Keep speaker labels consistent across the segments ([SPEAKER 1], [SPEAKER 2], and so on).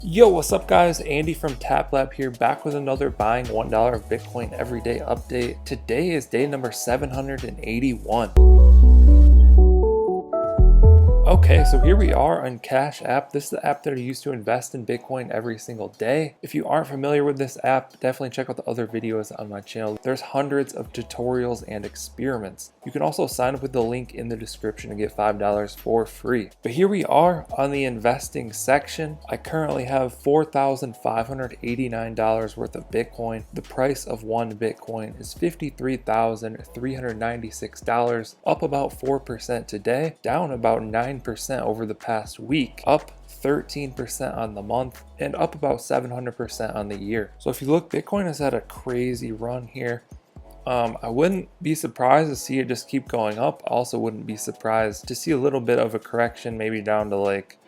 [SPEAKER 1] Yo, what's up guys? Andy from TapLab here, back with another buying $1 of Bitcoin everyday update. Today is day number 781. Okay, so here we are on Cash App. This is the app that I use to invest in Bitcoin every single day. If you aren't familiar with this app, definitely check out the other videos on my channel. There's hundreds of tutorials and experiments. You can also sign up with the link in the description and get $5 for free. But here we are on the investing section. I currently have $4,589 worth of Bitcoin. The price of one Bitcoin is $53,396, up about 4% today, down about 9% over the past week, up 13% on the month, and up about 700% on the year. So if you look, Bitcoin has had a crazy run here. I wouldn't be surprised to see it just keep going up. I also wouldn't be surprised to see a little bit of a correction, maybe down to like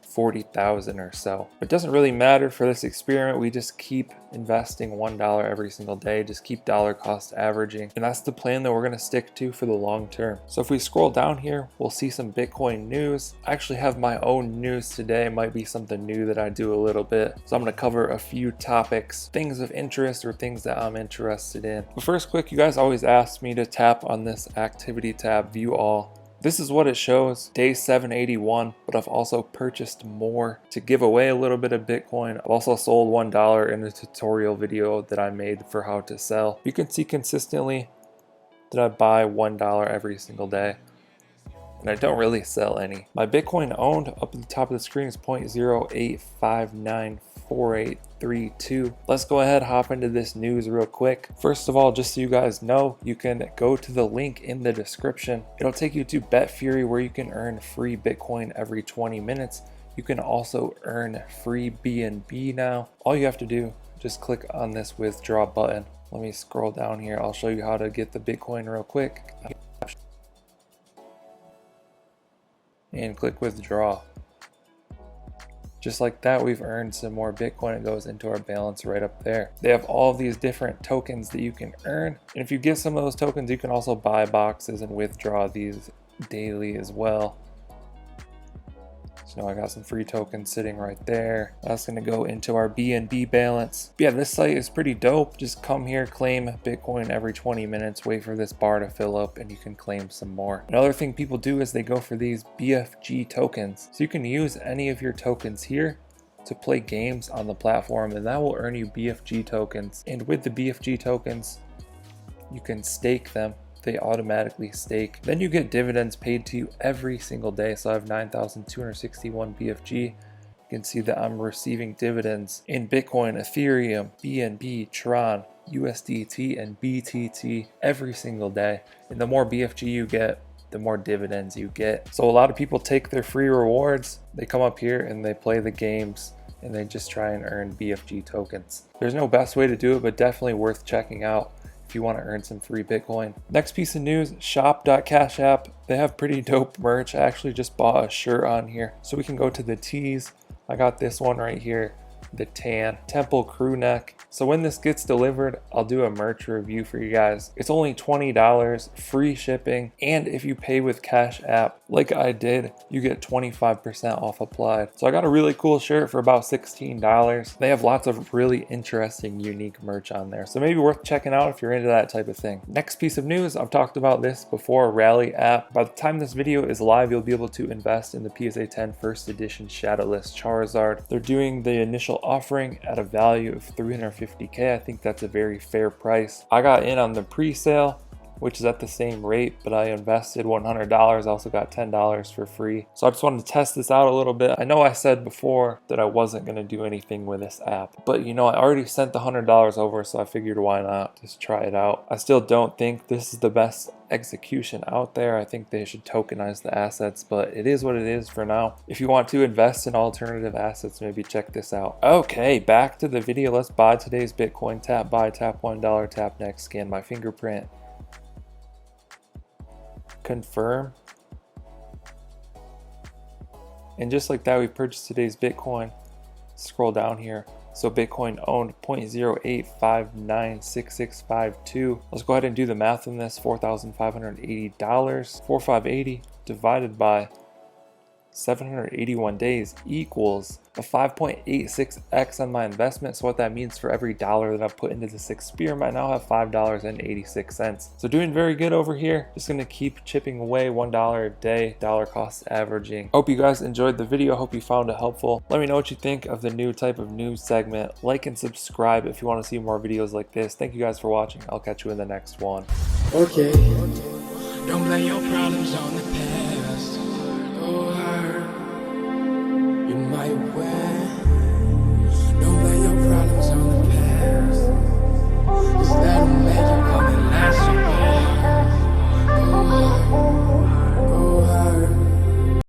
[SPEAKER 1] 40,000 or so. It doesn't really matter for this experiment. We just keep investing $1 every single day, just keep dollar cost averaging, and that's the plan that we're going to stick to for the long term. So if we scroll down here, we'll see some Bitcoin news. I actually have my own news today. It might be something new that I do a little bit, so I'm going to cover a few topics, things of interest or things that I'm interested in. But first, quick, you guys always ask me to tap on this activity tab, view all. This is what it shows, day 781, but I've also purchased more to give away a little bit of Bitcoin. I've also sold $1 in a tutorial video that I made for how to sell. You can see consistently that I buy $1 every single day, and I don't really sell any. My Bitcoin owned up at the top of the screen is 0.08594832. Let's go ahead, hop into this news real quick. First of all, just so you guys know, you can go to the link in the description. It'll take you to BetFury, where you can earn free Bitcoin every 20 minutes. You can also earn free BNB now. All you have to do, just click on this withdraw button. Let me scroll down here. I'll show you how to get the Bitcoin real quick. And click withdraw. Just like that, we've earned some more Bitcoin. It goes into our balance right up there. They have all of these different tokens that you can earn, and if you get some of those tokens, you can also buy boxes and withdraw these daily as well. So now I got some free tokens sitting right there. That's going to go into our BNB balance. But yeah, this site is pretty dope. Just come here, claim Bitcoin every 20 minutes, wait for this bar to fill up, and you can claim some more. Another thing people do is they go for these BFG tokens. So you can use any of your tokens here to play games on the platform, and that will earn you BFG tokens. And with the BFG tokens, you can stake them. They automatically stake. Then you get dividends paid to you every single day. So I have 9,261 BFG. You can see that I'm receiving dividends in Bitcoin, Ethereum, BNB, Tron, USDT, and BTT every single day. And the more BFG you get, the more dividends you get. So a lot of people take their free rewards, they come up here and they play the games, and they just try and earn BFG tokens. There's no best way to do it, but definitely worth checking out if you want to earn some free Bitcoin. Next piece of news, shop.cash app. They have pretty dope merch. I actually just bought a shirt on here. So we can go to the tees. I got this one right here, the tan Temple crew neck. So when this gets delivered, I'll do a merch review for you guys. It's only $20, free shipping, and if you pay with Cash App like I did, you get 25% off applied. So I got a really cool shirt for about $16. They have lots of really interesting, unique merch on there, so maybe worth checking out if you're into that type of thing. Next piece of news, I've talked about this before, Rally app. By the time this video is live, you'll be able to invest in the PSA 10 first edition Shadowless Charizard. They're doing the initial offering at a value of $350K. I think that's a very fair price. I got in on the pre-sale, which is at the same rate, but I invested $100. I also got $10 for free. So I just wanted to test this out a little bit. I know I said before that I wasn't going to do anything with this app, but you know, I already sent the $100 over, so I figured why not just try it out. I still don't think this is the best execution out there. I think they should tokenize the assets, but it is what it is for now. If you want to invest in alternative assets, maybe check this out. Okay, back to the video. Let's buy today's Bitcoin. Tap buy, tap $1, tap next, scan my fingerprint, confirm, and just like that, we purchased today's Bitcoin. Scroll down here. So Bitcoin owned 0.08596652. Let's go ahead and do the math on this. $4,580. 4,580 divided by 781 days equals a 5.86x on my investment. So what that means, for every dollar that I've put into the sixth experiment, I now have $5.86. So doing very good over here. Just gonna keep chipping away $1 a day, dollar cost averaging. Hope you guys enjoyed the video. Hope you found it helpful. Let me know what you think of the new type of news segment. Like and subscribe if you want to see more videos like this. Thank you guys for watching. I'll catch you in the next one.
[SPEAKER 2] Okay. Don't blame your problems on the past. Go hard. You might win.